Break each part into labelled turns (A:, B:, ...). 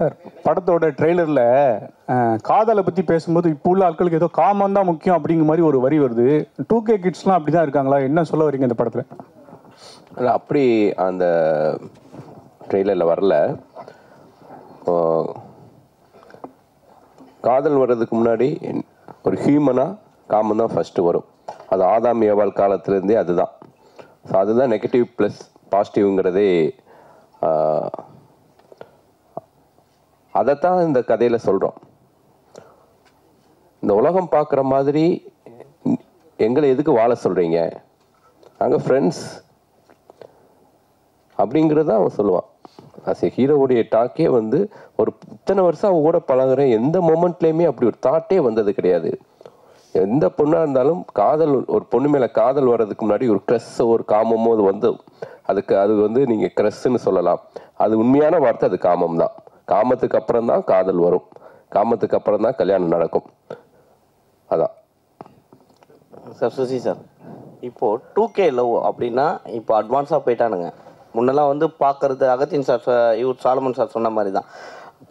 A: Sir படத்தோட ட்ரெய்லரில் காதலை பற்றி பேசும்போது இப்போ உள்ள ஆட்களுக்கு ஏதோ காமம் தான் முக்கியம் அப்படிங்கிற மாதிரி ஒரு வரி வருது. 2K கிட்ஸ்லாம் அப்படி தான் இருக்காங்களா? என்ன சொல்ல வரீங்க இந்த படத்தில்?
B: இல்லை, அப்படி அந்த ட்ரெய்லரில் வரல. காதல் வர்றதுக்கு முன்னாடி ஒரு ஹியூமனாக காமம் தான் ஃபஸ்ட்டு வரும். அது ஆதாம் ஏவாள் காலத்துலேருந்தே அதுதான். ஸோ அதுதான் நெகட்டிவ் ப்ளஸ் பாசிட்டிவ்ங்கிறதே. அதைத்தான் இந்த கதையில் சொல்கிறோம். இந்த உலகம் பார்க்குற மாதிரி எங்களை எதுக்கு வாழ சொல்கிறீங்க, நாங்கள் ஃப்ரெண்ட்ஸ் அப்படிங்கிறத அவன் சொல்லுவான். அஸ் எ ஹீரோவுடைய டாக்கே வந்து ஒரு இத்தனை வருஷம் அவன் கூட பழகுறேன், எந்த மொமெண்ட்லேயுமே அப்படி ஒரு தாட்டே வந்தது கிடையாது. எந்த பொண்ணாக இருந்தாலும் காதல், ஒரு பொண்ணு மேலே காதல் வர்றதுக்கு முன்னாடி ஒரு க்ரஸ்ஸோ ஒரு காமமோ அது வந்து அது வந்து நீங்கள் க்ரஸ்ன்னு சொல்லலாம். அது உண்மையான வார்த்தை, அது காமம் தான். காமத்துக்கு அப்புறம் தான் காதல் வரும், காமத்துக்கு அப்புறம் தான் கல்யாணம் நடக்கும். அதான்
C: சார். சுசி சார், இப்போது 2K லவ் அப்படின்னா இப்போ அட்வான்ஸாக போயிட்டானுங்க. முன்னெல்லாம் வந்து பார்க்கறது அகத்தின் சார் இவர் சாலமன் சார் சொன்ன மாதிரி தான்,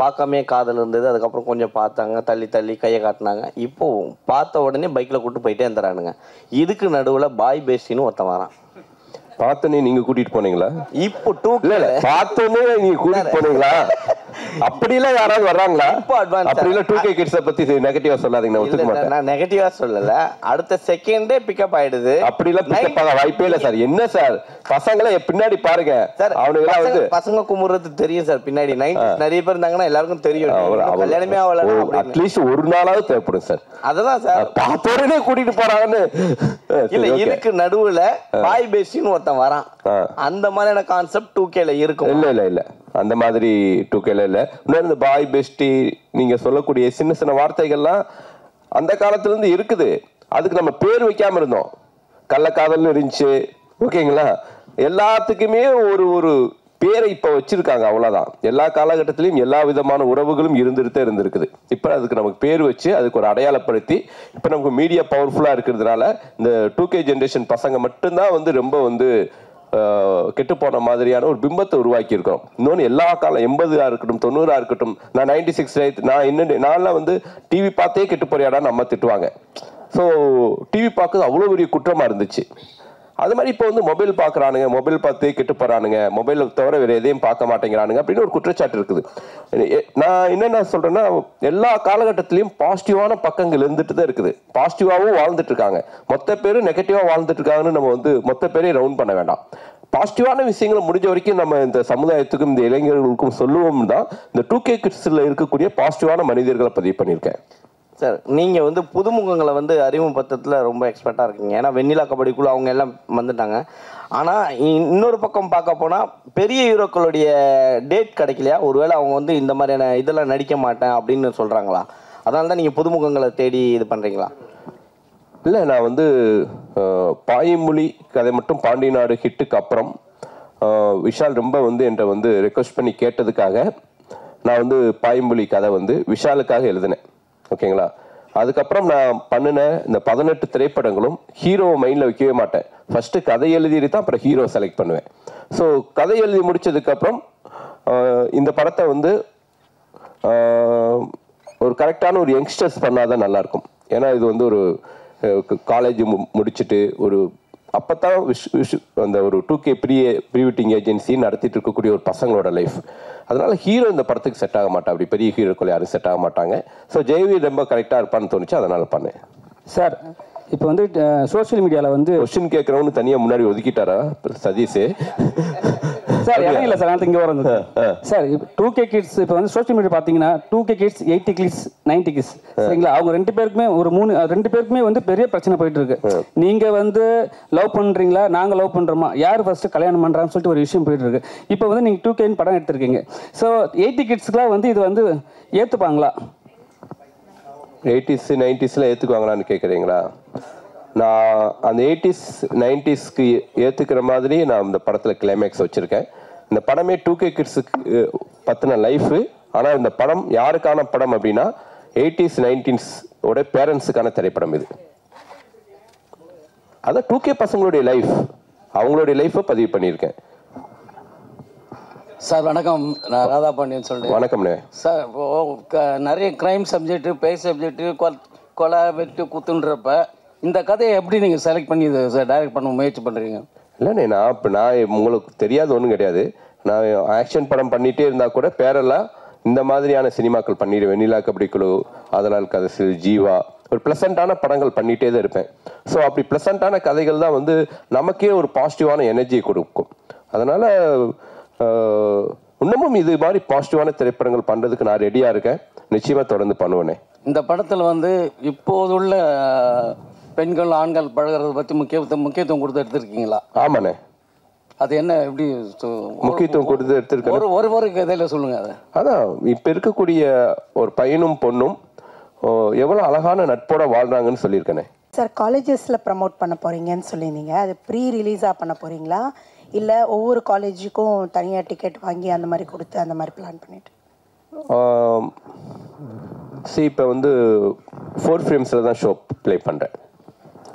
C: பார்க்காமே காதல் இருந்தது. அதுக்கப்புறம் கொஞ்சம் பார்த்தாங்க, தள்ளி தள்ளி கையை காட்டினாங்க. இப்போது பார்த்த உடனே பைக்கில் கூப்பிட்டு போயிட்டே இருந்துறானுங்க. இதுக்கு நடுவில் பாய் பேசின்னு ஒருத்தன் வரான்.
B: பார்த்தோன்னே நீங்க கூட்டிட்டு போனீங்களா?
C: இப்போ 2K
B: பார்த்தோன்னே நீங்க கூட்டிட்டு போனீங்களா? அப்படிலாம் யாராவது வர்றாங்களா?
C: இப்போ அட்வான்ஸ்
B: அப்படிலாம் 2K கிட்ஸை பத்தி நெகட்டிவா சொல்லாதீங்க. நான் ஒத்துக்க மாட்டேன்.
C: நான் நெகட்டிவா சொல்லல, அடுத்த செகண்டே பிக்கப் ஆயிடுது.
B: அப்படிலாம் பிக்கப் ஆக வாய்ப்பே இல்லை சார். என்ன சார், பசங்களை பின்னாடி பாருங்க சார். அவனுங்க வந்து
C: பசங்க குமுறது தெரியும் சார். பின்னாடி 90s நிறைய பேர் இருந்தாங்கன்னா எல்லாருக்கும் தெரியும். கல்யாணமே ஆகல,
B: அட்லீஸ்ட் ஒரு நாளாவது தேவைப்படும் சார்.
C: அததான் சார்
B: பார்த்தோடனே கூட்டிட்டு போறாங்கன்னு
C: இல்ல. இதுக்கு நடுவுல பாய் பேசின்னு ஒருத்தன் வரான். அந்த மாதிரியான கான்செப்ட் 2Kல இருக்கும்.
B: இல்ல இல்ல இல்ல, அந்த மாதிரி 2Kல இல்ல. இன்னும் இந்த பாய் பெஸ்டி நீங்க சொல்லக்கூடிய சின்ன சின்ன வார்த்தைகள்லாம் அந்த காலத்துல இருந்து இருக்குது. அதுக்கு நம்ம பேர் வைக்காம இருந்தோம். கள்ளக்காதல்னு இருந்துச்சு, ஓகேங்களா? எல்லாத்துக்குமே ஒரு ஒரு பேரை இப்ப வச்சிருக்காங்க, அவ்வளவுதான். எல்லா காலகட்டத்திலையும் எல்லா விதமான உறவுகளும் இருந்துட்டு இருந்திருக்குது. இப்ப அதுக்கு நமக்கு பேர் வச்சு அதுக்கு ஒரு அடையாளப்படுத்தி இப்ப நமக்கு மீடியா பவர்ஃபுல்லா இருக்கிறதுனால இந்த 2K ஜென்ரேஷன் பசங்க மட்டும்தான் வந்து ரொம்ப வந்து கெட்டு போன மாதிரியான ஒரு பிம்பத்தை உருவாக்கி இருக்கோம். இன்னொன்று எல்லா காலம் 80 இருக்கட்டும் 90 இருக்கட்டும், நான் 96 நான்லாம் வந்து டிவி பார்த்தே கெட்டு போறியாடான்னு அம்மா திட்டுவாங்க. ஸோ டிவி பார்க்குறது அவ்வளோ பெரிய குற்றமாக இருந்துச்சு. அது மாதிரி இப்போ வந்து மொபைல் பார்க்குறானுங்க, மொபைல் பார்த்து கெட்டு போகிறானுங்க, மொபைலை தவிர வேறு எதையும் பார்க்க மாட்டேங்கிறானுங்க அப்படின்னு ஒரு குற்றச்சாட்டு இருக்குது. நான் என்னென்ன சொல்கிறேன்னா, எல்லா காலகட்டத்திலையும் பாசிட்டிவான பக்கங்கள் இருந்துட்டு தான் இருக்குது. பாசிட்டிவாகவும் வாழ்ந்துட்டு இருக்காங்க. மொத்த பேரும் நெகட்டிவாக வாழ்ந்துட்டு இருக்காங்கன்னு நம்ம வந்து மொத்த பேரையும் ரவுண்ட் பண்ண வேண்டாம். பாசிட்டிவான விஷயங்களை முடிஞ்ச வரைக்கும் நம்ம இந்த சமுதாயத்துக்கும் இந்த இளைஞர்களுக்கும் சொல்லுவோம் தான் இந்த 2K கிட்ஸில் இருக்கக்கூடிய பாசிட்டிவான மனிதர்களை பதிவு பண்ணியிருக்கேன்.
C: சார், நீங்கள் வந்து புதுமுகங்களை வந்து அறிமுகப்படுத்துறதுல ரொம்ப எக்ஸ்பர்ட்டாக இருக்கீங்க. ஏன்னா வெண்ணிலா கபடிக்குள்ளே அவங்க எல்லாம் வந்துட்டாங்க. ஆனால் இன்னொரு பக்கம் பார்க்க போனால் பெரிய ஹீரோக்களுடைய டேட் கிடைக்கலையா? ஒருவேளை அவங்க வந்து இந்த மாதிரியான இதெல்லாம் நடிக்க மாட்டேன் அப்படின்னு சொல்கிறாங்களா? அதனால தான் நீங்கள் புதுமுகங்களை தேடி இது பண்ணுறீங்களா?
B: இல்லை, நான் வந்து பாய்மொழி கதை மட்டும் பாண்டி நாடு ஹிட்டுக்கு அப்புறம் விஷால் ரொம்ப வந்து என்கிட்ட வந்து ரெக்வஸ்ட் பண்ணி கேட்டதுக்காக நான் வந்து பாய்மொழி கதை வந்து விஷாலுக்காக எழுதினேன், ஓகேங்களா? அதுக்கப்புறம் நான் பண்ணின இந்த 18 திரைப்படங்களும் ஹீரோவை மைண்டில் வைக்கவே மாட்டேன். ஃபஸ்ட்டு கதை எழுதிட்டு தான் அப்புறம் ஹீரோ செலக்ட் பண்ணுவேன். ஸோ கதை எழுதி முடித்ததுக்கப்புறம் இந்த படத்தை வந்து ஒரு கரெக்டான ஒரு யங்ஸ்டர்ஸ் பண்ணாதான் நல்லாயிருக்கும். ஏன்னா இது வந்து ஒரு காலேஜ் முடிச்சுட்டு ஒரு அப்போத்தான் அந்த ஒரு 2K ப்ரீ வெட்டிங் ஏஜென்சி நடத்திட்டு இருக்கக்கூடிய ஒரு பசங்களோட லைஃப். அதனால ஹீரோ இந்த படத்துக்கு செட் ஆக மாட்டா, அப்படி பெரிய ஹீரோக்கள் யாரும் செட் ஆக மாட்டாங்க. ஸோ ஜெயவி ரொம்ப கரெக்டாக இருப்பான்னு தோணுச்சு, அதனால பண்ணேன்.
A: சார், இப்போ வந்து சோஷியல் மீடியாவில் வந்து
B: கொஸ்டின் கேட்குறவனு தனியாக முன்னாடி ஒதுக்கிட்டாரா சதீஷ்?
A: சார் இடம் இல்லை சார், நான் இங்கே வரேன் சார். 2K கிட்ஸ் இப்போ வந்து சோஷியல் மீடியா பார்த்தீங்கன்னா 2K கிட்ஸ் 80 கிட்ஸ் 90 கிட்ஸ் சரிங்களா? அவங்க ரெண்டு பேருக்குமே ரெண்டு பேருக்குமே வந்து பெரிய பிரச்சனை போயிட்டு இருக்கு. நீங்கள் வந்து லவ் பண்ணுறீங்களா, நாங்கள் லவ் பண்ணுறோமா, யார் ஃபர்ஸ்ட் கல்யாணம் பண்ணுறான்னு சொல்லிட்டு ஒரு விஷயம் போயிட்டு இருக்கு. இப்போ வந்து நீங்கள் 2K படம் எடுத்திருக்கீங்க. ஸோ 80 கிட்ஸ்க்குலாம் வந்து இது வந்து ஏற்றுப்பாங்களா?
B: 80s 90s ஏற்றுக்குவாங்களான்னு கேட்குறீங்களா? நான் அந்த 80s 90s ஏற்றுக்கிற மாதிரி நான் இந்த படத்தில் கிளைமேக்ஸ் வச்சுருக்கேன். இந்த படமே 2K கிட்ஸுக்கு பற்றின லைஃபு. ஆனால் இந்த படம் யாருக்கான படம் அப்படின்னா 80s 90s ஓட பேரண்ட்ஸுக்கான திரைப்படம் இது. அதான் 2K பசங்களுடைய லைஃப், அவங்களுடைய லைஃப்பை பதிவு பண்ணியிருக்கேன்.
D: சார் வணக்கம், நான் ராதா பாண்டியன் சொல்கிறேன்.
B: வணக்கம்ண்ணே.
D: சார் நிறைய க்ரைம் சப்ஜெக்ட்டு, பேய் சப்ஜெக்ட்டு, கொலை வெட்டு குத்துன்றப்ப இந்த கதையை எப்படி நீங்கள் செலக்ட் பண்ணி இதை சார் டைரக்ட் பண்ண முயற்சி பண்ணுறீங்க?
B: இல்லைண்ணே, நான் உங்களுக்கு தெரியாது ஒன்றும் கிடையாது. நான் ஆக்ஷன் படம் பண்ணிகிட்டே இருந்தால் கூட பேரெல்லாம் இந்த மாதிரியான சினிமாக்கள் பண்ணிடுவேன். வெண்ணிலா கபடி குழு, அதனால் கதை, ஜீவா, ஒரு ப்ளசண்ட்டான படங்கள் பண்ணிகிட்டே தான் இருப்பேன். ஸோ அப்படி ப்ளசண்ட்டான கதைகள் தான் வந்து நமக்கே ஒரு பாசிட்டிவான எனர்ஜியை கொடுக்கும். அதனால் இன்னமும் இது மாதிரி பாசிட்டிவான திரைப்படங்கள் பண்ணுறதுக்கு நான் ரெடியாக இருக்கேன். நிச்சயமாக தொடர்ந்து பண்ணுவேனே.
D: இந்த படத்தில் வந்து இப்போதுள்ள பெண்கள் ஆண்கள் பழகிறத பற்றி முக்கியத்துவம் கொடுத்து எடுத்துருக்கீங்களா?
B: ஆமாண்ணே.
D: அது என்ன எப்படி
B: முக்கியத்துவம் கொடுத்து எடுத்துருக்கேன்?
D: ஒரு கதையில் சொல்லுங்கள். அதை
B: அதான் இப்போ இருக்கக்கூடிய ஒரு பையனும் பொண்ணும் எவ்வளோ அழகான நட்போட வாழ்றாங்கன்னு சொல்லியிருக்கேனே.
E: சார், காலேஜஸில் ப்ரமோட் பண்ண போகிறீங்கன்னு சொல்லியிருந்தீங்க. அது ப்ரீ ரிலீஸாக பண்ண போகிறீங்களா, இல்லை ஒவ்வொரு காலேஜுக்கும் தனியாக டிக்கெட் வாங்கி அந்த மாதிரி கொடுத்து அந்த மாதிரி பிளான் பண்ணிட்டு?
B: இப்போ வந்து 4 ஃப்ரேம்ஸில் தான் ஷோ ப்ளே பண்ணுறேன்.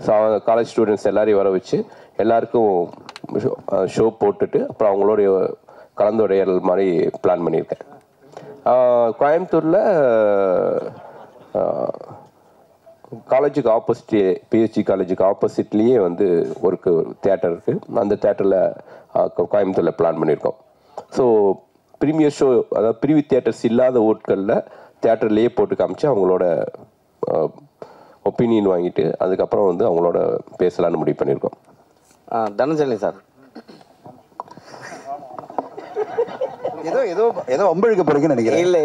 B: ஸோ அவங்க காலேஜ் ஸ்டூடெண்ட்ஸ் எல்லாரையும் வர வச்சு எல்லாருக்கும் ஷோ போட்டுட்டு அப்புறம் அவங்களோடைய கலந்துரையாடல் மாதிரி பிளான் பண்ணியிருக்கேன். கோயம்புத்தூரில் காலேஜுக்கு ஆப்போசிட், பிஹெச்டி காலேஜுக்கு ஆப்போசிட்லேயே வந்து ஒரு தியேட்டர் இருக்குது. அந்த தியேட்டரில் கோயம்புத்தூரில் பிளான் பண்ணியிருக்கோம். ஸோ ப்ரீமியர் ஷோ, அதாவது ப்ரீவி தியேட்டர்ஸ் இல்லாத ஊர்களில் தியேட்டர்லேயே போட்டு காமிச்சு அவங்களோட ஒப்பீனியன் வாங்கிட்டு அதுக்கப்புறம் வந்து அவங்களோட பேசலான்னு முடிவு பண்ணியிருக்கோம்.
C: தனஞ்சலி சார்,
F: ஏதோ அம்பழுக்க போறீங்கன்னு நினைக்கிறேன்.
C: இல்லை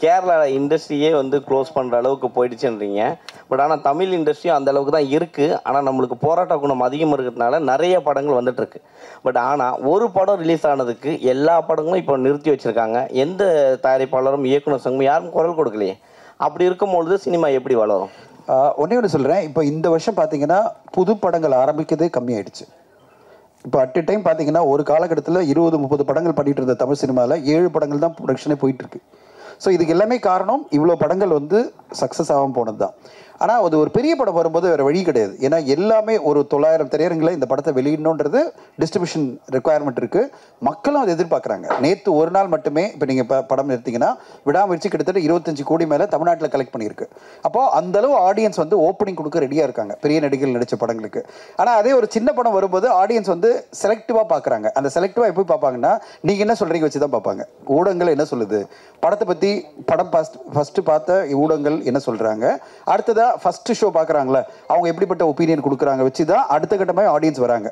C: கேரளா இண்டஸ்ட்ரியே வந்து க்ளோஸ் பண்ணுற அளவுக்கு போயிடுச்சுன்றீங்க. பட் ஆனால் தமிழ் இண்டஸ்ட்ரியும் அந்த அளவுக்கு தான் இருக்குது. ஆனால் நம்மளுக்கு போராட்ட குணம் அதிகமாக இருக்கிறதுனால நிறைய படங்கள் வந்துட்டுருக்கு. பட் ஆனால் ஒரு படம் ரிலீஸ் ஆனதுக்கு எல்லா படங்களும் இப்போ நிறுத்தி வச்சுருக்காங்க. எந்த தயாரிப்பாளரும் இயக்குனர் சங்கம் யாரும் குரல் கொடுக்கலையே. அப்படி இருக்கும்பொழுது சினிமா எப்படி வளரும்?
F: ஒன்று சொல்கிறேன். இப்போ இந்த வருஷம் பார்த்தீங்கன்னா புது படங்கள் ஆரம்பிக்கிறதே கம்மியாயிடுச்சு. இப்போ அட் எ டைம் பார்த்தீங்கன்னா ஒரு காலகட்டத்தில் 20-30 படங்கள் பண்ணிட்டு இருந்த தமிழ் சினிமாவில் 7 படங்கள் தான் ப்ரொடக்ஷனே போயிட்டுருக்கு. ஸோ இதுக்கு எல்லாமே காரணம் இவ்வளோ படங்கள் வந்து சக்ஸஸ் ஆகாமல் போனது தான். ஆனால் அது ஒரு பெரிய படம் வரும்போது வேறு வழி கிடையாது. ஏன்னா எல்லாமே ஒரு 900 திரையரங்களை இந்த படத்தை வெளியிடணுன்றது டிஸ்ட்ரிபியூஷன் ரெக்குவயர்மெண்ட் இருக்குது. மக்களும் அதை எதிர்பார்க்குறாங்க. நேற்று ஒரு நாள் மட்டுமே இப்போ நீங்கள் படம் எடுத்தீங்கன்னா விடாமுயற்சி கிட்டத்தட்ட 25 கோடி மேலே தமிழ்நாட்டில் கலெக்ட் பண்ணியிருக்கு. அப்போது அந்தளவு ஆடியன்ஸ் வந்து ஓப்பனிங் கொடுக்க ரெடியாக இருக்காங்க பெரிய நடிகர்கள் நடித்த படங்களுக்கு. ஆனால் அதே ஒரு சின்ன படம் வரும்போது ஆடியன்ஸ் வந்து செலக்டிவாக பார்க்குறாங்க. அந்த செலக்டிவாக எப்படி பார்ப்பாங்கன்னா, நீங்கள் என்ன சொல்கிறீங்க வச்சு தான் பார்ப்பாங்க. ஊடகங்கள் என்ன சொல்லுது, படத்தை பற்றி படம் ஃபஸ்ட்டு பார்த்த ஊடகங்கள் என்ன சொல்கிறாங்க, அடுத்ததாக ஃபஸ்ட்டு ஷோ பார்க்குறாங்களே அவங்க எப்படிப்பட்ட ஒப்பீனியன் கொடுக்குறாங்க வச்சு தான் அடுத்த கட்டமாக ஆடியன்ஸ் வராங்க.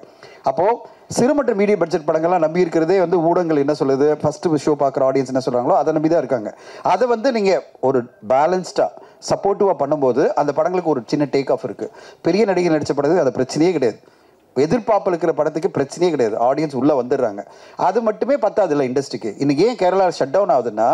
F: அப்போது சிறு மற்றும் மீடியம் பட்ஜெட் படங்கள்லாம் நம்பி இருக்கிறதே வந்து ஊடகங்கள் என்ன சொல்லுது, ஃபஸ்ட்டு ஷோ பார்க்குற ஆடியன்ஸ் என்ன சொல்கிறாங்களோ அதை நம்பி தான் இருக்காங்க. அதை வந்து நீங்கள் ஒரு பேலன்ஸ்டாக சப்போர்ட்டிவாக பண்ணும்போது அந்த படங்களுக்கு ஒரு சின்ன டேக் ஆஃப் இருக்குது. பெரிய நடிகர் நடித்த படத்துக்கு அது பிரச்சனையே கிடையாது. எதிர்பார்ப்பு இருக்கிற படத்துக்கு பிரச்சனையே கிடையாது. ஆடியன்ஸ் உள்ளே வந்துடுறாங்க. அது மட்டுமே பத்தாது இல்லை இண்டஸ்ட்ரிக்கு. இன்றைக்கி ஏன் கேரளா ஷட் டவுன் ஆகுதுன்னா,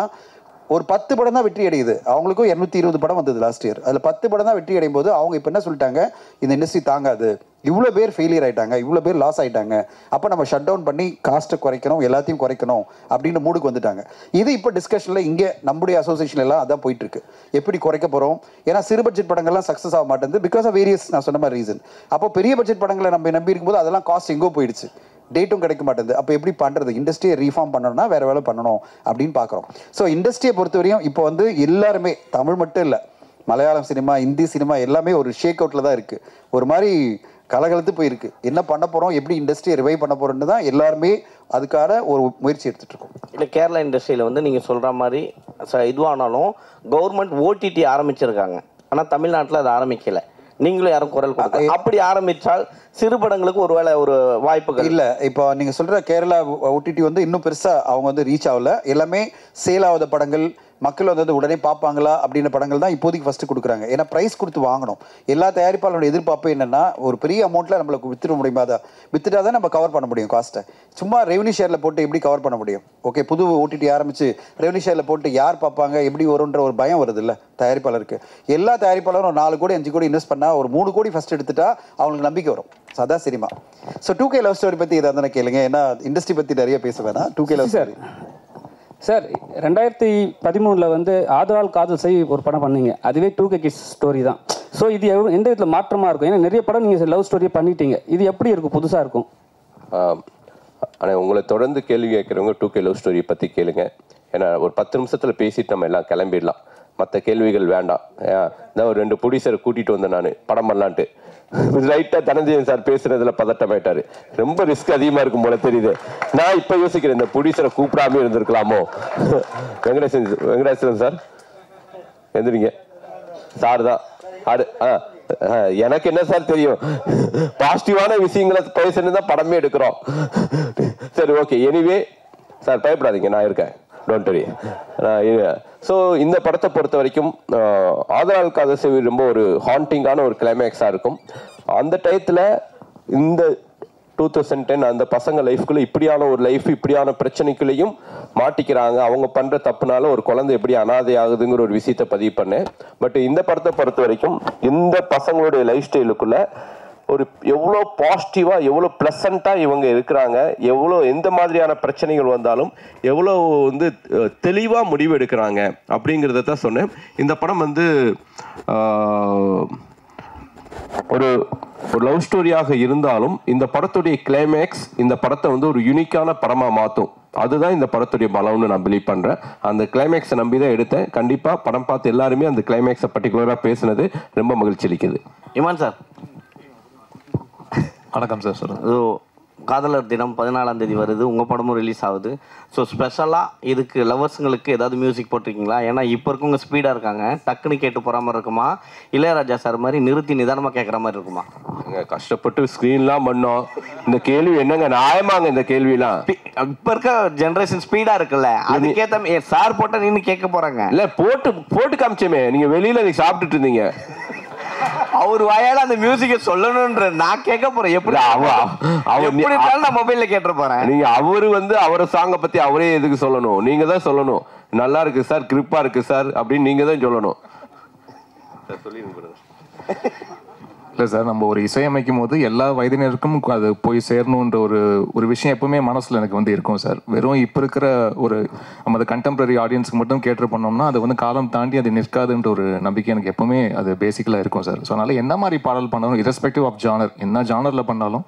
F: ஒரு 10 படம் தான் வெற்றி அடையுது. அவங்களுக்கும் 220 படம் வந்தது லாஸ்ட் இயர். அதில் 10 படம் தான் வெற்றி அடையும் போது அவங்க இப்போ என்ன சொல்லிட்டாங்க, இந்த இண்டஸ்ட்ரி தாங்காது, இவ்வளோ பேர் ஃபெயிலியர் ஆகிட்டாங்க, இவ்வளோ பேர் லாஸ் ஆகிட்டாங்க, அப்போ நம்ம ஷட் டவுன் பண்ணி காஸ்ட்டை குறைக்கணும், எல்லாத்தையும் குறைக்கணும் அப்படின்னு மூடுக்கு வந்துட்டாங்க. இது இப்போ டிஸ்கஷனில் இங்கே நம்முடைய அசோசியேஷன் எல்லாம் அதான் போயிட்டுருக்கு. எப்படி குறைக்க போகிறோம்? ஏன்னா சிறு பட்ஜெட் படங்கள்லாம் சக்ஸஸ் ஆக மாட்டேங்குது பிகாஸ் ஆஃப் வேரியஸ் நான் சொன்ன மாதிரி ரீசன். அப்போ பெரிய பட்ஜெட் படங்களை நம்ம நம்பி இருக்கும்போது அதெல்லாம் காஸ்ட் எங்கோ போயிடுச்சு, டேட்டும் கிடைக்க மாட்டேங்குது. அப்போ எப்படி பண்ணுறது? இண்டஸ்ட்ரியை ரீஃபார்ம் பண்ணணும்னா வேறு வேலை பண்ணணும் அப்படின்னு பார்க்குறோம். ஸோ இண்டஸ்ட்ரியை பொறுத்தவரையும் இப்போ வந்து எல்லாருமே, தமிழ் மட்டும் இல்லை, மலையாளம் சினிமா, இந்தி சினிமா எல்லாமே ஒரு ஷேக் அவுட்டில் தான் இருக்குது. ஒரு மாதிரி கலகலத்து போயிருக்கு. என்ன பண்ண போகிறோம், எப்படி இண்டஸ்ட்ரியை ரிவைவ் பண்ண போகிறோன்னு தான் எல்லாருமே அதுக்கான ஒரு முயற்சி எடுத்துகிட்டு இருக்கோம்.
C: இல்லை, கேரளா இண்டஸ்ட்ரியில் வந்து நீங்கள் சொல்கிற மாதிரி இதுவானாலும் கவர்மெண்ட் ஓடிடி ஆரம்பிச்சிருக்காங்க. ஆனால் தமிழ்நாட்டில் அது ஆரம்பிக்கலை. நீங்களும் யாரும் குரல் கொடுக்க, அப்படி ஆரம்பித்தால் சிறு படங்களுக்கு ஒருவேளை ஒரு வாய்ப்புகள்
F: இல்லை. இப்போ நீங்கள் சொல்கிற கேரளா ஓடிடி வந்து இன்னும் பெருசாக அவங்க வந்து ரீச் ஆகல. எல்லாமே சேல் ஆகாத படங்கள், மக்கள் வந்து உடனே பார்ப்பாங்களா அப்படின்ற படங்கள் தான் இப்போதைக்கு ஃபஸ்ட்டு கொடுக்குறாங்க. ஏன்னா ப்ரைஸ் கொடுத்து வாங்கணும். எல்லா தயாரிப்பாளரோட எதிர்பார்ப்பு என்னென்னா, ஒரு பெரிய அமௌண்ட்டில் நம்மளுக்கு வித்துட முடியுமா, தான் வித்துட்டா தான் நம்ம கவர் பண்ண முடியும் காஸ்ட்டை. சும்மா ரெவன்யூ ஷேரில் போட்டு எப்படி கவர் பண்ண முடியும்? ஓகே, புது ஓடிடி ஆரம்பித்து ரெவன்யூ ஷேரில் போட்டு யார் பார்ப்பாங்க, எப்படி வரும்ன்ற ஒரு பயம் வருது இல்லை தயாரிப்பாளருக்கு. எல்லா தயாரிப்பாளரும் ஒரு 4 கோடி 5 கோடி இன்வெஸ்ட் பண்ணால் ஒரு 3 கோடி ஃபஸ்ட் எடுத்துட்டா அவங்களுக்கு நம்பிக்கை வரும். அதான் cinema. So 2K love story பற்றி இதை தானே கேளுங்க. ஏன்னா இண்டஸ்ட்ரி பற்றி நிறைய பேச வேணாம். 2K லவ் ஸ்டோரி
A: சார் 2013 வந்து ஆதலால் காதல் செய் ஒரு படம் பண்ணீங்க. அதுவே 2K கிட்ஸ் ஸ்டோரி தான். ஸோ இது எந்த விதத்தில் மாற்றமாக இருக்கும்? ஏன்னா நிறைய படம் நீங்கள் லவ் ஸ்டோரியை பண்ணிட்டீங்க. இது எப்படி இருக்கும், புதுசாக இருக்கும்?
B: ஆனால் உங்களை தொடர்ந்து கேள்வி கேட்குறவங்க 2K லவ் ஸ்டோரி பற்றி கேளுங்க. ஏன்னா ஒரு 10 நிமிஷத்தில் பேசிட்டு நம்ம எல்லாம் கிளம்பிடலாம். மற்ற கேள்விகள் வேண்டாம். நான் ஒரு 2 ப்ரொடியூசரை கூட்டிகிட்டு வந்தேன் நான் படம் பண்ணலான்ட்டு. ரைட்டாக தனஞ்சயன் சார் பேசுறதுல பதட்டமாயிட்டாரு. ரொம்ப ரிஸ்க் அதிகமாக இருக்கும் போல தெரியுது. நான் இப்போ யோசிக்கிறேன், இந்த ப்ரொடியூசரை கூப்பிடாமே இருந்திருக்கலாமோ. வெங்கடேசன் சார் எந்திரிங்க. சார் தான் எனக்கு என்ன சார் தெரியும், பாசிட்டிவான விஷயங்களை பேசுறது தான் படமே எடுக்கிறோம். சரி, ஓகே. எனிவே சார் பயப்படாதீங்க, நான் இருக்கேன், டோன்ட் வரி. ஸோ இந்த படத்தை பொறுத்த வரைக்கும் ஆதலால் காதல் சேவை ரொம்ப ஒரு ஹாண்டிங்கான ஒரு கிளைமேக்ஸாக இருக்கும். அந்த டயத்தில் இந்த 2010 அந்த பசங்க லைஃப்குள்ளே இப்படியான ஒரு லைஃப், இப்படியான பிரச்சனைக்குள்ளேயும் மாட்டிக்கிறாங்க. அவங்க பண்ணுற தப்புனால ஒரு குழந்தை எப்படி அனாதை ஆகுதுங்கிற ஒரு விஷயத்தை பதிவு பண்ணேன். பட் இந்த படத்தை பொறுத்த வரைக்கும் இந்த பசங்களுடைய லைஃப் ஸ்டைலுக்குள்ள ஒரு எவ்வளோ பாசிட்டிவாக, எவ்வளோ ப்ளசண்ட்டாக இவங்க இருக்கிறாங்க, எவ்வளோ எந்த மாதிரியான பிரச்சனைகள் வந்தாலும் எவ்வளோ வந்து தெளிவாக முடிவு எடுக்கிறாங்க அப்படிங்கிறத தான் சொன்னேன். இந்த படம் வந்து ஒரு லவ் ஸ்டோரியாக இருந்தாலும் இந்த படத்துடைய கிளைமேக்ஸ் இந்த படத்தை வந்து ஒரு யூனிக்கான படமாக மாற்றும். அதுதான் இந்த படத்துடைய பலம்னு நான் பிலீவ் பண்ணுறேன். அந்த கிளைமேக்ஸை நம்பி தான் எடுத்தேன். கண்டிப்பாக படம் பார்த்து எல்லாருமே அந்த கிளைமேக்ஸை பர்டிகுலராக பேசுனது ரொம்ப மகிழ்ச்சி அளிக்குது.
C: இமான் சார்
G: வணக்கம் சார். சொல்லுங்கள்.
C: ஸோ காதலர் தினம் 14ஆம் தேதி வருது, உங்கள் படமும் ரிலீஸ் ஆகுது. ஸோ ஸ்பெஷலாக இதுக்கு லவர்ஸுங்களுக்கு ஏதாவது மியூசிக் போட்டிருக்கீங்களா? ஏன்னா இப்போ இருக்கவங்க ஸ்பீடாக இருக்காங்க, டக்குன்னு கேட்டு போகிற மாதிரி இருக்குமா, இளையராஜா சார் மாதிரி நிறுத்தி நிதானமாக கேட்குற மாதிரி இருக்குமா?
B: கஷ்டப்பட்டு ஸ்க்ரீன்லாம் பண்ணோம். இந்த கேள்வி என்னங்க நியாயமாங்க? இந்த கேள்விலாம்
C: இப்போ இருக்க ஜென்ரேஷன் ஸ்பீடாக இருக்குல்ல, அதுக்கேற்ற சார் போட்டால் நின்று கேட்க போகிறாங்க.
B: இல்லை, போட்டு காமிச்சோமே, நீங்கள் வெளியில் நீங்கள் சாப்பிட்டுட்டு இருந்தீங்க.
C: அவர் வாயால அந்த மியூசிக்கை சொல்லணும்ன்ற நான் கேட்க போறேன். எப்படி நான் மொபைல்ல கேட்டு போறேன்.
B: நீங்க அவரு வந்து அவரை சாங்கை பத்தி அவரே எதுக்கு சொல்லணும்? நீங்க தான் சொல்லணும். நல்லா இருக்கு சார், கிரிப்பா இருக்கு சார் அப்படின்னு நீங்க தான் சொல்லணும்.
G: இல்லை சார், நம்ம ஒரு இசையமைக்கும் போது எல்லா வயதினருக்கும் அது போய் சேரணுன்ற ஒரு விஷயம் எப்பவுமே மனசில் எனக்கு வந்து இருக்கும் சார். வெறும் இப்போ இருக்கிற ஒரு நம்ம அது கண்டெம்பரரி ஆடியன்ஸுக்கு மட்டும் கேட்டு பண்ணோம்னா அது வந்து காலம் தாண்டி அது நிற்காதுன்ற ஒரு நம்பிக்கை எனக்கு எப்பவுமே அது பேசிக்கலாக இருக்கும் சார். ஸோ அதனால் என்ன மாதிரி பாடல் பண்ணணும், இரஸ்பெக்டிவ் ஆஃப் ஜானர், என்ன ஜானரில் பண்ணாலும்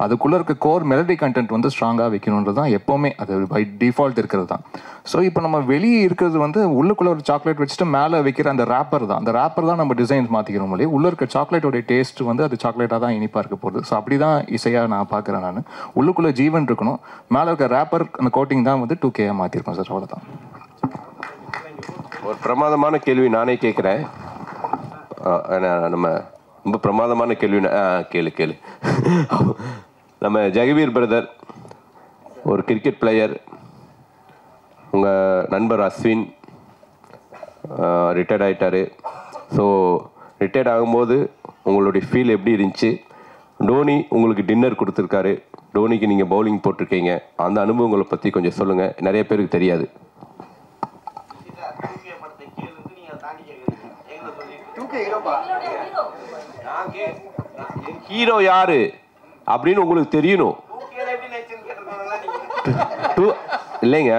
G: அதுக்குள்ளே இருக்க கோர் மெலடி கண்டென்ட் வந்து ஸ்ட்ராங்காக வைக்கணுன்றது தான் எப்போவுமே அது பை டிஃபால்ட் இருக்கிறது தான். ஸோ இப்போ நம்ம வெளியே இருக்கிறது வந்து உள்ளுக்குள்ளே ஒரு சாக்லேட் வச்சுட்டு மேலே வைக்கிற அந்த ரேப்பர் தான். அந்த ரேப்பர் தான் நம்ம டிசைன்ஸ் மாற்றிக்கிறோம் இல்லையா. உள்ளே இருக்க சாக்லேட்டோடைய டேஸ்ட் வந்து அது சாக்லேட்டாக தான் இனிப்பாக இருக்க போகுது. ஸோ அப்படி தான் இசையாக நான் பார்க்குறேன். நான் உள்ளுக்குள்ளே ஜீவன் இருக்கணும், மேலே இருக்க ரேப்பர் அந்த கோட்டிங் தான் வந்து 2K மாற்றிருக்கோம் சார். அவ்வளோதான்.
B: ஒரு பிரமாதமான கேள்வி நானே கேட்குறேன். நம்ம ரொம்ப பிரமாதமான கேள்வி கேளு. நம்ம ஜெகவீர் பிரதர் ஒரு கிரிக்கெட் பிளேயர், உங்கள் நண்பர் அஸ்வின் ரிட்டையர்ட் ஆகிட்டார். ஸோ ரிட்டையர்ட் ஆகும்போது உங்களுடைய ஃபீல் எப்படி இருந்துச்சு? டோனி உங்களுக்கு டின்னர் கொடுத்துருக்காரு, டோனிக்கு நீங்கள் பவுலிங் போட்டிருக்கீங்க, அந்த அனுபவங்களை பற்றி கொஞ்சம் சொல்லுங்கள். நிறைய பேருக்கு தெரியாது. ஹீரோ யாரு அப்படின்னு உங்களுக்கு தெரியணும் இல்லைங்க.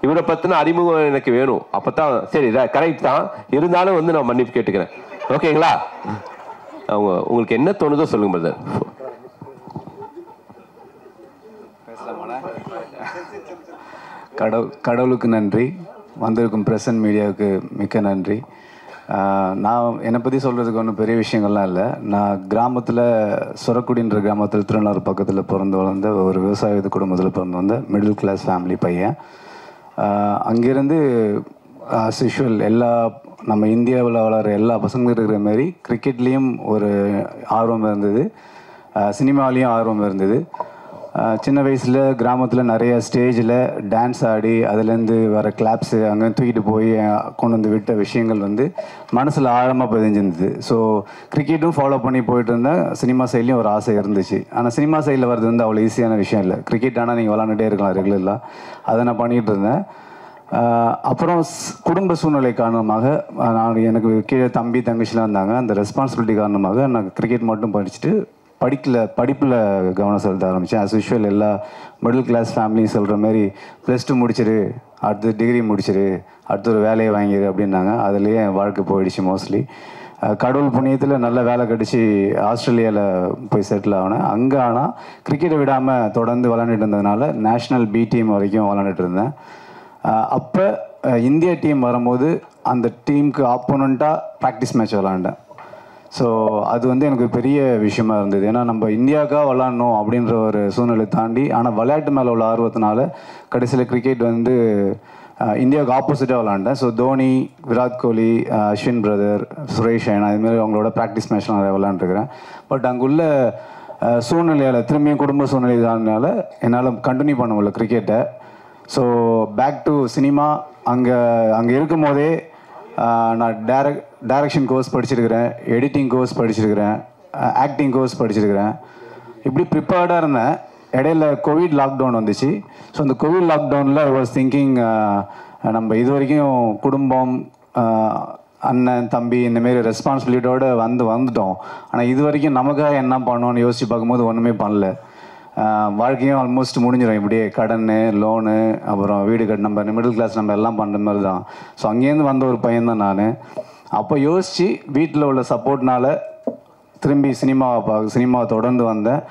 B: இவரை பத்தின அறிமுகம் எனக்கு வேணும். அப்பதான் சரி, கரெக்ட் தான். இருந்தாலும் வந்து நான் மன்னிப்பு கேட்டுக்கிறேன். ஓகேங்களா? அவங்க உங்களுக்கு என்ன தோணுதோ சொல்லுங்க பிரதர்.
H: கடவுளுக்கு நன்றி, வந்திருக்கும் பிரசன்ட் மீடியாவுக்கு மிக்க நன்றி. நான் என்னை பற்றி சொல்கிறதுக்கு ஒன்றும் பெரிய விஷயங்கள்லாம் இல்லை. நான் கிராமத்தில் சொரக்குடின்ற கிராமத்தில் திருநள்ளாறு பக்கத்தில் பிறந்து வளர்ந்த ஒரு விவசாய குடும்பத்தில் பிறந்து வந்த மிடில் கிளாஸ் ஃபேமிலி பையன். அங்கேருந்து ஆஸ் யூஷுவல் எல்லா நம்ம இந்தியாவில் வளர எல்லா பசங்களும் இருக்கிற மாதிரி கிரிக்கெட்லேயும் ஒரு ஆர்வம் இருந்தது, சினிமாலேயும் ஆர்வம் இருந்தது. சின்ன வயசில் கிராமத்தில் நிறைய ஸ்டேஜில் டான்ஸ் ஆடி அதுலேருந்து வர கிளாப்ஸு அங்கே தூக்கிட்டு போய் கொண்டு வந்து விட்ட விஷயங்கள் வந்து மனசில் ஆழமாக பதிஞ்சிருந்தது. ஸோ கிரிக்கெட்டும் ஃபாலோ பண்ணி போயிட்டு இருந்தேன். சினிமா சைட்லேயும் ஒரு ஆசை இருந்துச்சு. ஆனால் சினிமா சைடில் வர்றது வந்து அவ்வளோ ஈஸியான விஷயம் இல்லை. கிரிக்கெட் ஆனால் நீங்கள் விளாண்டுட்டே இருக்கலாம் ரெகுலராக, அதை நான் பண்ணிகிட்டு இருந்தேன். அப்புறம் குடும்ப சூழ்நிலை காரணமாக நான் எனக்கு கீழே தம்பி தங்கச்சிலாம் இருந்தாங்க. அந்த ரெஸ்பான்சிபிலிட்டி காரணமாக நான் கிரிக்கெட் மட்டும் படிச்சுட்டு படிப்பில் கவனம் செலுத்த ஆரம்பித்தேன். ஆஸ் யூஷுவல் எல்லா மிடில் கிளாஸ் ஃபேமிலியும் சொல்கிற மாதிரி +2 முடிச்சிரு, அடுத்து டிகிரி முடிச்சிரு, அடுத்து ஒரு வேலையை வாங்கிடு அப்படின்னாங்க. அதுலேயே என் வாழ்க்கை போயிடுச்சு மோஸ்ட்லி. கடவுள் புண்ணியத்தில் நல்ல வேலை கிடச்சி ஆஸ்திரேலியாவில் போய் செட்டில் ஆனேன். அங்கே ஆனால் கிரிக்கெட்டை விடாமல் தொடர்ந்து விளாண்டுட்டு இருந்ததுனால நேஷ்னல் பி டீம் வரைக்கும் விளாண்டுட்டு இருந்தேன். அப்போ இந்தியா டீம் வரும்போது அந்த டீமுக்கு ஆப்போனண்ட்டாக ப்ராக்டிஸ் மேட்ச் விளாண்டேன். ஸோ அது வந்து எனக்கு பெரிய விஷயமா இருந்தது. ஏன்னா நம்ம இந்தியாவுக்காக விளாட்ணும் அப்படின்ற ஒரு சூழ்நிலை தாண்டி, ஆனால் விளையாட்டு மேலே உள்ள ஆர்வத்தினால கடைசியில் கிரிக்கெட் வந்து இந்தியாவுக்கு ஆப்போசிட்டாக விளாண்டேன். ஸோ தோனி, விராட் கோலி, அஸ்வின் பிரதர், சுரேஷ் ரெய்னா இதுமாரி அவங்களோட ப்ராக்டிஸ் மேட்ச்லாம் நிறைய விளாண்டுருக்கிறேன். பட் அங்குள்ள சூழ்நிலையால் திரும்பியும் குடும்ப சூழ்நிலை தானால என்னால் கண்டினியூ பண்ண முடியல கிரிக்கெட்டை. So back to cinema. அங்கே இருக்கும் போதே நான் டைரக்ஷன் கோர்ஸ் படிச்சிருக்கிறேன், எடிட்டிங் கோர்ஸ் படிச்சிருக்கிறேன், ஆக்டிங் கோர்ஸ் படிச்சிருக்கிறேன். இப்படி ப்ரிப்பேர்டாக இருந்தேன். இடையில கோவிட் லாக்டவுன் வந்துச்சு. ஸோ அந்த கோவிட் லாக்டவுனில் ஐ வாஸ் திங்கிங், நம்ம இது வரைக்கும் குடும்பம், அண்ணன் தம்பி இந்தமாரி ரெஸ்பான்சிபிலிட்டியோடு வந்துட்டோம். ஆனால் இது வரைக்கும் நமக்காக என்ன பண்ணோன்னு யோசித்து பார்க்கும்போது ஒன்றுமே பண்ணல. வாழ்க்கையும் ஆல்மோஸ்ட் முடிஞ்சிடும். இப்படியே கடன், லோனு, அப்புறம் வீடு கட்டு, நம்ம மிடில் கிளாஸ் நம்ம எல்லாம் பண்ணுற மாதிரி தான். ஸோ அங்கேருந்து வந்த ஒரு பையன்தான் நான். அப்போ யோசித்து வீட்டில் உள்ள சப்போர்ட்னால திரும்பி சினிமாவை தொடர்ந்து வந்தேன்.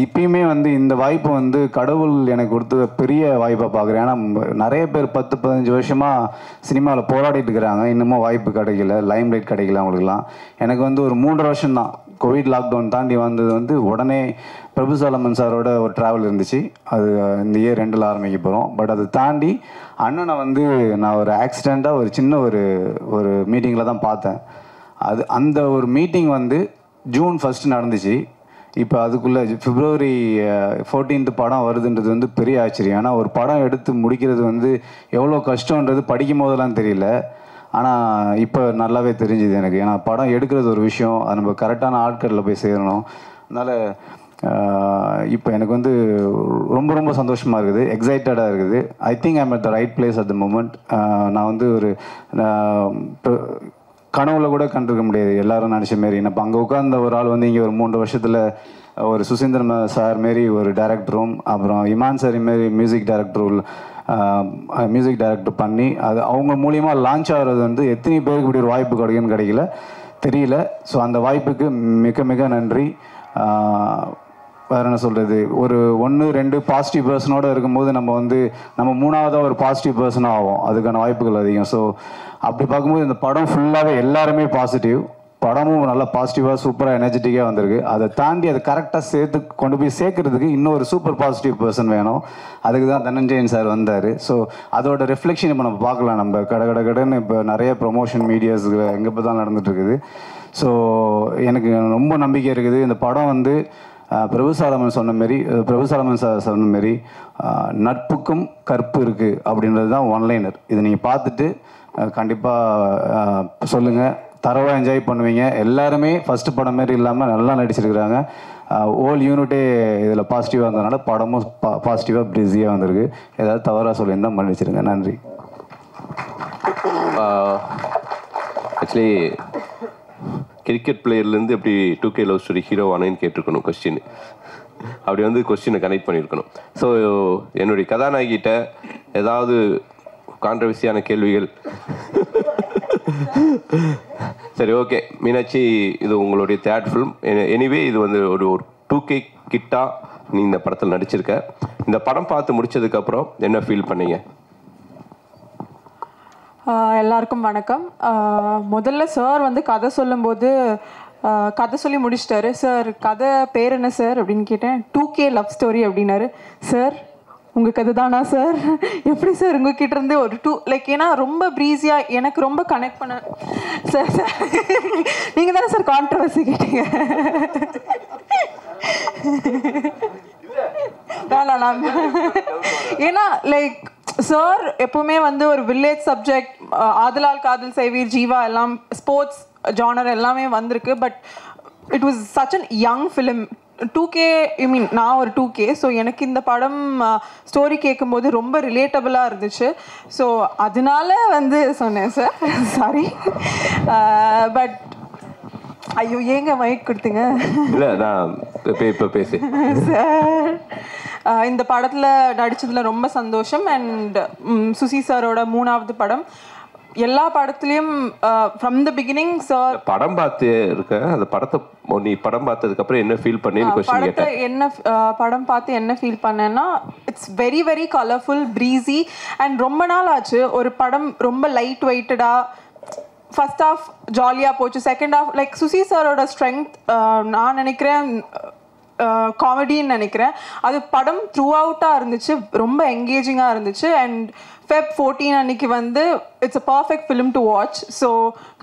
H: இப்பயுமே வந்து இந்த வாய்ப்பு வந்து கடவுள் எனக்கு கொடுத்த பெரிய வாய்ப்பாக பார்க்குறேன். ஏன்னா நிறைய பேர் 10-15 வருஷமாக சினிமாவில் போராடிட்டு இருக்கிறாங்க, இன்னமும் வாய்ப்பு கிடைக்கல, லைம் லைட் கிடைக்கல அவங்களுக்குலாம். எனக்கு வந்து ஒரு 3 வருஷம்தான். கோவிட் லாக்டவுன் தாண்டி வந்தது வந்து உடனே பிரபு சாலமன் சாரோட ஒரு ட்ராவல் இருந்துச்சு. அது இந்த இயர் 2ல் ஆரம்பிக்க போகிறோம். பட் அதை தாண்டி அண்ணனை வந்து நான் ஒரு ஆக்சிடெண்ட்டாக ஒரு சின்ன ஒரு மீட்டிங்கில் தான் பார்த்தேன். அந்த ஒரு மீட்டிங் வந்து ஜூன் 1 நடந்துச்சு. இப்போ அதுக்குள்ளே February 14 படம் வருதுன்றது வந்து பெரிய ஆச்சரியம். ஆனால் ஒரு படம் எடுத்து முடிக்கிறது வந்து எவ்வளோ கஷ்டன்றது படிக்கும் போதெல்லாம் தெரியல. ஆனால் இப்போ நல்லாவே தெரிஞ்சுது எனக்கு. ஏன்னா படம் எடுக்கிறது ஒரு விஷயம், அது நம்ம கரெக்டான ஆட்களில் போய் சேரணும். அதனால் இப்போ எனக்கு வந்து ரொம்ப ரொம்ப சந்தோஷமாக இருக்குது, எக்ஸைட்டடாக இருக்குது. I think I'm at the right place at the moment. நான் வந்து ஒரு கனவுல கூட கண்டிருக்க முடியாது எல்லாரும் நினச்ச மாரி. இப்போ அங்கே உட்கார்ந்த ஒரு ஆள் வந்து இங்கே ஒரு 3 வருஷத்தில் ஒரு சுசீந்திரன் சார் மாரி ஒரு டைரக்டரும், அப்புறம் இமான் சார் மாரி மியூசிக் டைரக்டர் பண்ணி அது அவங்க மூலியமாக லான்ச் ஆகிறது வந்து எத்தனை பேருக்கு இப்படி ஒரு வாய்ப்பு கிடைக்கல தெரியல. ஸோ அந்த வாய்ப்புக்கு மிக மிக நன்றி. வேறு என்ன சொல்கிறது, ஒரு 1-2 பாசிட்டிவ் பர்சனோடு இருக்கும்போது நம்ம 3ஆவதாக ஒரு பாசிட்டிவ் பர்சனாக ஆகும். அதுக்கான வாய்ப்புகள் அதிகம். ஸோ அப்படி பார்க்கும்போது இந்த படம் ஃபுல்லாகவே எல்லாருமே பாசிட்டிவ். படமும் நல்லா பாசிட்டிவாக சூப்பராக எனர்ஜெட்டிக்காக வந்திருக்கு. அதை தாண்டி அதை கரெக்டாக கொண்டு போய் சேர்க்கறதுக்கு இன்னொரு சூப்பர் பாசிட்டிவ் பர்சன் வேணும். அதுக்கு தான் தனஞ்சயன் சார் வந்தார். ஸோ அதோட ரிஃப்ளெக்ஷன் இப்போ நம்ம பார்க்கலாம். நம்ம கடைன்னு இப்போ நிறைய ப்ரொமோஷன் மீடியாஸ் எங்கே இப்போ தான் நடந்துகிட்ருக்குது. ஸோ எனக்கு ரொம்ப நம்பிக்கை இருக்குது. இந்த படம் வந்து பிரபு சாலமன் சார் சொன்ன மாரி நட்புக்கும் கற்பு இருக்குது அப்படின்றது தான் ஒன்லைனர். இதை நீங்கள் பார்த்துட்டு கண்டிப்பாக சொல்லுங்கள், தரவாக என்ஜாய் பண்ணுவீங்க. எல்லாருமே ஃபஸ்ட்டு படம் மாரி இல்லாமல் நல்லா நடிச்சிருக்கிறாங்க. ஓல் யூனிட்டே இதில் பாசிட்டிவாக இருந்ததுனால படமும் பாசிட்டிவாக பிஸியாக வந்திருக்கு. ஏதாவது தவறாக சொல்லியிருந்தால் மன்னிச்சிருங்க. நன்றி.
B: ஆக்சுவலி கிரிக்கெட் பிளேயர்லேருந்து எப்படி 2K லவ் ஸ்டோரி ஹீரோ ஆனேன்னு கேட்டிருக்கணும் கொஸ்டின். அப்படி வந்து கொஸ்டினை கனெக்ட் பண்ணியிருக்கணும். ஸோ என்னுடைய கதாநாயகிட்ட ஏதாவது கான்ட்ரவர்சியான கேள்விகள்? சரி, ஓகே மீனாட்சி, இது உங்களுடைய 3rd ஃபிலிம். எனிவே இது வந்து ஒரு 2K கிட்டா நீ இந்த படத்தில் நடிச்சிருக்க. இந்த படம் பார்த்து முடிச்சதுக்கப்புறம் என்ன ஃபீல் பண்ணீங்க?
I: எல்லாருக்கும் வணக்கம். முதல்ல சார் வந்து கதை சொல்லும்போது கதை சொல்லி முடிச்சிட்டாரு. சார் கதை பேர் என்ன சார் அப்படின்னு கேட்டேன். 2K லவ் ஸ்டோரி அப்படின்னாரு. சார் உங்கள் கதை தானா சார்? எப்படி சார் உங்ககிட்ட இருந்து ஒரு ஏன்னா ரொம்ப ப்ரீஸியாக எனக்கு ரொம்ப கனெக்ட் பண்ண சார். நீங்கள் தானே சார் கான்ட்ரவர்சி கேட்டீங்க? ஏன்னா சார் எப்பவுமே வந்து ஒரு வில்லேஜ் சப்ஜெக்ட், ஆதலால் காதல் செய்வீர், ஜீவா எல்லாம் ஸ்போர்ட்ஸ் ஜானர் எல்லாமே வந்திருக்கு. But it was such an young film. 2K நான் ஒரு 2K. ஸோ எனக்கு இந்த படம் ஸ்டோரி கேட்கும்போது ரொம்ப ரிலேட்டபிளாக இருந்துச்சு. ஸோ அதனால வந்து சொன்னேன் சார். சாரி. பட் ஐயோ ஏங்க மைக் கொடுத்தீங்க?
B: இல்லை நான் இப்போ பேசி
I: சார் இந்த படத்தில் நடித்ததில் ரொம்ப சந்தோஷம். அண்ட் சுசி சாரோட 3ஆவது படம். எல்லா படத்துலையும் ஃப்ரம் த பிகினிங் சார்
B: படம் பார்த்து இருக்க அந்த படத்தை நீ படம் பார்த்ததுக்கு அப்புறம் என்ன ஃபீல் பண்ணேன்னு क्वेश्चन
I: படத்தை
B: கேட்டேன்.
I: என்ன படம் பார்த்து என்ன ஃபீல் பண்ணேன்னா it's very very colourful breezy and ரொம்ப நாள் ஆச்சு ஒரு படம் ரொம்ப லைட் வெயிட்டடாக ஃபர்ஸ்ட் ஹாஃப் ஜாலியாக போச்சு செகண்ட் ஹாஃப் லைக் சுசி சாரோட ஸ்ட்ரென்த் நான் நினைக்கிறேன் காமெடின்னு நினைக்கிறேன் அது படம் த்ரூ அவுட்டாக இருந்துச்சு ரொம்ப என்கேஜிங்காக இருந்துச்சு அண்ட் Feb 14 அன்னைக்கு வந்து it's a perfect film to watch so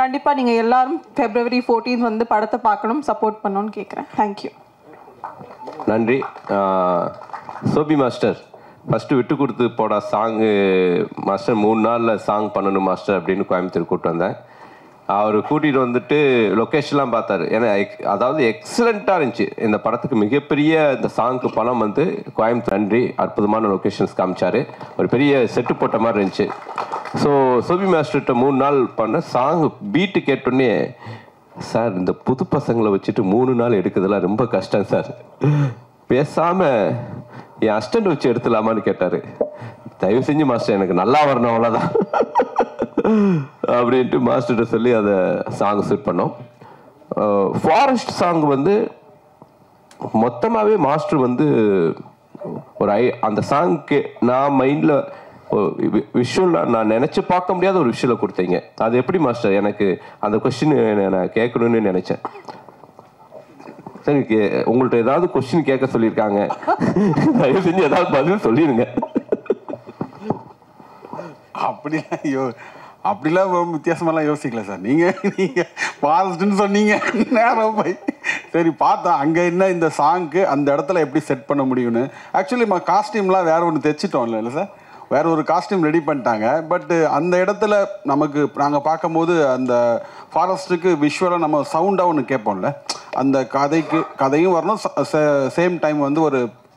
I: கண்டிப்பாக நீங்கள் எல்லாரும் February 14 வந்து படத்தை பார்க்கணும் சப்போர்ட் பண்ணணும்னு கேட்குறேன் தேங்க்யூ.
B: நன்றி. சோபி மாஸ்டர் ஃபஸ்ட்டு விட்டு கொடுத்து போட சாங்கு மாஸ்டர் 3 நாளில் சாங் பண்ணணும் மாஸ்டர் அப்படின்னு கோயம்புத்தூர் கூப்பிட்டு வந்தேன். அவர் கூட்டிகிட்டு வந்துட்டு லொக்கேஷன்லாம் பார்த்தாரு. ஏன்னா அதாவது எக்ஸலண்ட்டாக இருந்துச்சு இந்த படத்துக்கு. மிகப்பெரிய இந்த சாங்க்கு பணம் வந்து கோயம்புத்தூர். நன்றி. அற்புதமான லொக்கேஷன்ஸ் காமிச்சார். ஒரு பெரிய செட்டு போட்ட மாதிரி இருந்துச்சு. ஸோ சோபி மாஸ்டர்கிட்ட 3 நாள் பண்ண சாங் பீட்டு கேட்டோன்னே சார் இந்த புது பசங்களை வச்சுட்டு 3 நாள் எடுக்கிறதுலாம் ரொம்ப கஷ்டம் சார், பேசாமல் என் அஸ்டண்ட் வச்சு எடுத்துலாமான்னு கேட்டார். தயவு செஞ்சு மாஸ்டர் எனக்கு நல்லா வரணும் அவ்வளோதான் அப்படின்ட்டு மாஸ்டர்கிட்ட சொல்லி அதை சாங் ஷூட் பண்ணோம். ஃபாரஸ்ட் சாங் வந்து மொத்தமாகவே மாஸ்டர் வந்து ஒரு அந்த சாங்க்கு நான் மைண்டில் விஷுவலாக நான் நினச்சி பார்க்க முடியாத ஒரு விஷுவலை கொடுத்தீங்க. அது எப்படி மாஸ்டர்? எனக்கு அந்த கொஸ்டின் நான் கேட்கணும்னு நினச்சேன். சரி, உங்கள்கிட்ட ஏதாவது கொஸ்டின் கேட்க சொல்லியிருக்காங்க, தயவு செஞ்சு ஏதாவது பதில் சொல்லிடுங்க.
J: அப்படிலாம் வித்தியாசமெல்லாம் யோசிக்கல சார். நீங்கள் ஃபாரஸ்ட்னு சொன்னீங்க நேரம் போய் சரி பார்த்தா அங்கே என்ன இந்த சாங்க்கு அந்த இடத்துல எப்படி செட் பண்ண முடியும்னு. ஆக்சுவலி நம்ம காஸ்டியூம்லாம் வேறு ஒன்று தைச்சிட்டோம் இல்லை சார், வேற ஒரு காஸ்டியூம் ரெடி பண்ணிட்டாங்க. பட் அந்த இடத்துல நமக்கு நாங்கள் பார்க்கும்போது அந்த ஃபாரஸ்ட்டுக்கு விஷுவலாக நம்ம சவுண்டாக ஒன்று கேட்போம்ல, அந்த கதையும் வரணும், சேம் டைம் வந்து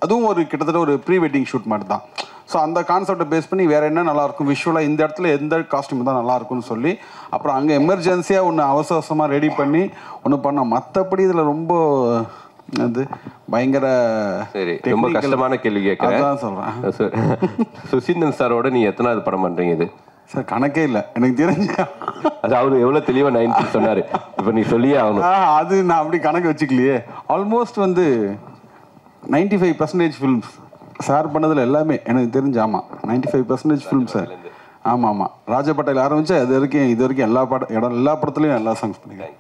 J: அதுவும் ஒரு கிட்டத்தட்ட ஒரு ப்ரீ வெட்டிங் ஷூட் மாதிரி தான். ஸோ அந்த கான்செப்டை பேஸ் பண்ணி வேறு என்ன நல்லாயிருக்கும் விஷுவலாக, இந்த இடத்துல எந்த காஸ்டியூம் தான் நல்லாயிருக்கும்னு சொல்லி அப்புறம் அங்கே எமர்ஜென்சியாக ஒன்று அவசரமாக ரெடி பண்ணி ஒன்று பண்ணோம். மற்றபடி இதில் ரொம்ப அது பயங்கர
B: சரி, ரொம்ப கஷ்டமான கேள்வி கேட்குறேன்.
J: சொல்கிறேன்.
B: சுசீந்திரன் சாரோட நீ எத்தனாவது படம் பண்ணுறீங்க இது?
J: சார் கணக்கே இல்லை எனக்கு தெரிஞ்ச.
B: அது அவர் எவ்வளோ தெளிவாக 90 சொன்னார், இப்போ நீ சொல்லியே ஆகணும்.
J: அது நான் அப்படி கணக்கு வச்சுக்கலையே. ஆல்மோஸ்ட் வந்து 95% ஃபிலிம்ஸ் சார் பண்ணதில் எல்லாமே எனக்கு தெரிஞ்சு. ஆமாம், 95% ஃபிலிம் சார். ஆமாம் ஆமாம், ராஜா பட்டேல் ஆரம்பித்தா இது வரைக்கும் எல்லா படத்துலையும் எல்லா சாங்ஸ் பண்ணிக்கிறேன்.